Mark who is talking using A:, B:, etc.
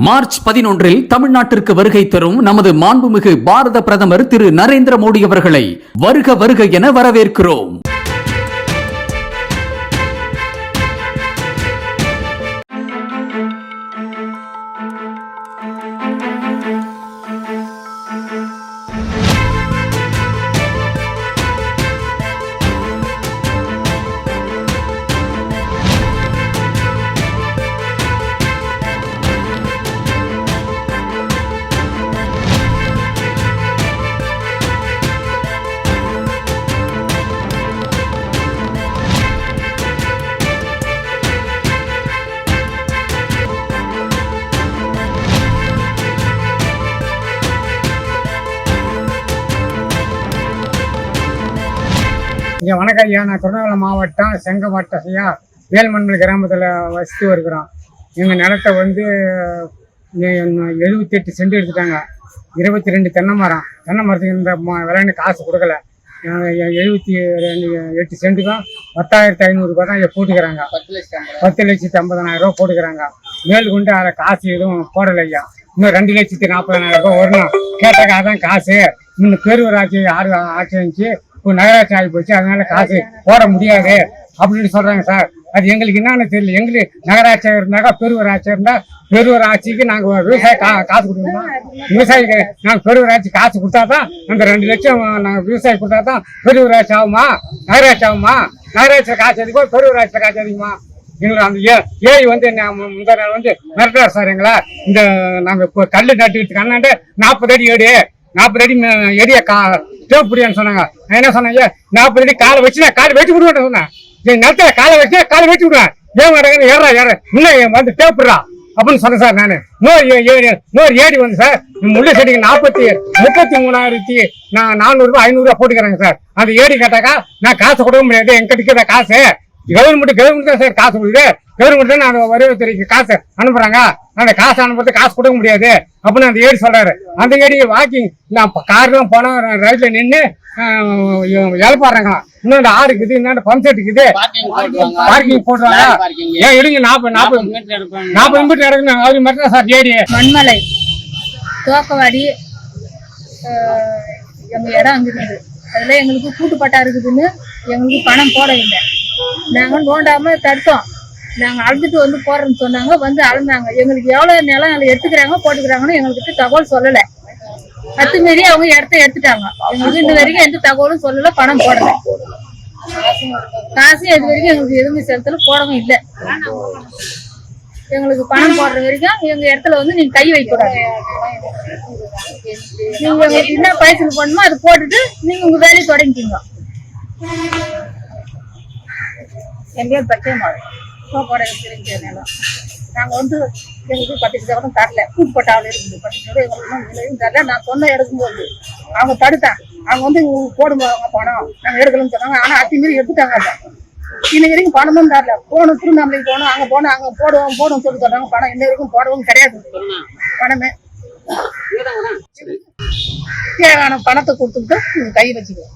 A: March 11 தமிழ்நாட்டிற்கு வருகை தரும் நமது மாண்புமிகு பாரத பிரதமர் திரு நரேந்திர மோடி அவர்களை வருக வருக என வரவேற்கிறோம்.
B: வணக்கம் ஐயா, நான் திருநெல்வேலி மாவட்டம் செங்கமாட்ட ஐயா வேல்மண்மல் கிராமத்தில் வசித்து வருகிறோம். எங்கள் நிலத்தை 78 சென்ட் எடுத்துட்டாங்க. 22 தென்னை மரத்துக்கு இந்த விளையாண்டு காசு கொடுக்கல. 78 சென்ட்டுக்கும் 10,500 ரூபா தான் போட்டுக்கிறாங்க. 10,50,000 போட்டுக்கிறாங்க. மேல் கொண்டு அதில் காசு எதுவும் போடலை ஐயா. இன்னும் 2,40,000 ரூபா வரணும். கேட்டாக்கா அதான் காசு. இன்னும் பேரூராட்சி ஆட்சி இருந்துச்சு, இப்போ நகராட்சி ஆகி போச்சு, அதனால காசு போட முடியாது அப்படின்னு சொல்றாங்க சார். அது எங்களுக்கு என்னன்னு தெரியல. எங்களுக்கு நகராட்சி இருந்தாக்கா பெருவராட்சி இருந்தா பெருவராட்சிக்கு நாங்கள் விவசாய காசு கொடுக்கணும். விவசாயிக்கு நாங்கள் பெருவராட்சி காசு கொடுத்தா தான் அந்த 2 லட்சம் நாங்கள் விவசாயி கொடுத்தா தான் பெருவராட்சி ஆகுமா நகராட்சி ஆகுமா? நகராட்சியில் காசு அதிகமா பெருவராட்சியில் காசு அதிகமா? எங்களுக்கு அந்த ஏரி முந்தா நாள் மிரட்டார் சார் எங்களை. இந்த நாங்கள் இப்போ கல் நட்டுக்கிட்டு கண்ணாண்டு 40 அடி ஏடு 40 அடி எரிய தேவைப்படியான்னு சொன்னாங்க. நான் என்ன சொன்னேன், 40 அடி காலை வச்சு காலை வெட்டி விடுவேன் சொன்னேன். என் நிலத்துல காலை வச்சு காலை வெட்டி விடுவேன். ஏன் ஏற இன்னும் தேவைப்படுறா அப்படின்னு சொன்னேன் சார். நான் இன்னொரு ஏடி சார் முள்ளு செடிக்கு 33,400 ரூபாய் 500 ரூபாய் போட்டுக்கிறாங்க சார். அந்த ஏடி கேட்டாக்கா நான் காசு கொடுக்க முடியாது, எங்கிட்ட காசு கவர்மெண்ட் தான் சார் காசு கொடுக்குது. கவர்மெண்ட் தான் நான் வருவாய்த்துறைக்கு காசு அனுப்புறாங்க. அந்த காசு அனுப்புறது காசு கொடுக்க முடியாது அப்படின்னு அந்த ஏடி சொல்றாரு. அந்த ஏடி வாக்கிங் நான் கார்லாம் போனா ரைட்ல நின்று இழப்பாடுறாங்க. இன்னும் இந்த ஆறு இருக்குது, இன்னும் பம்ப் செட் இருக்குது, பார்க்கிங் போடுறாங்க. ஏன் எடுங்க 40 மீட்டர் எடுக்கணும். அது மட்டும் சார் ஏடி
C: மண்மலை தோக்கவாடி எங்க இடம் அங்க இருக்குது. அதுல எங்களுக்கு கூட்டுப்பட்டா இருக்குதுன்னு எங்களுக்கு பணம் போடவில்லை. நாங்க நோண்டாம தடுத்தோம். நாங்க அழுதுட்டு போறோம்னு சொன்னாங்க. அளந்தாங்க. எங்களுக்கு எவ்வளவு நிலம் எடுத்துக்கிறாங்க போட்டுக்கிறாங்கன்னு எங்களுக்கு தகவல் சொல்லல. அத்துமீறி அவங்க இடத்த எடுத்துட்டாங்க. எங்களுக்கு இந்த வரைக்கும் எந்த தகவலும் சொல்லல, பணம் போடல. காசு இது வரைக்கும் எங்களுக்கு எதுவுமே செலுத்தல, போடவும் இல்லை. எங்களுக்கு பணம் போடுற வரைக்கும் எங்க இடத்துல நீங்க கை வைக்கூடாது. நீங்க உங்களுக்கு என்ன பைசல் போடணுமோ அதை போட்டுட்டு நீங்க உங்க வேலையை தொடங்கிக்கீங்க. எங்கேயும் பச்சையமாள் போட நிலம் நாங்க எங்களுக்கு 10 கூட தரல. கூட்டுப்பட்டாவில் இருக்குது 10 எங்களுக்கு தரல. நான் சொன்ன எடுக்கும்போது அவங்க தடுத்தாங்க. அவங்க போடுவாங்க பணம், நாங்க எடுக்கலன்னு சொன்னாங்க. ஆனா அத்திமீறி எடுத்துட்டாங்க. இன்ன வரைக்கும் பணமும் தரல. போகணும் திருவண்ணாமலைக்கு போகணும், அங்க போனோம், அங்க போடுவோம் சொல்லி சொல்றாங்க. பணம் இன்ன வரைக்கும் போடவும் கிடையாது. பணமே தேவையான பணத்தை கொடுத்துட்டு கை வச்சுக்குவோம்.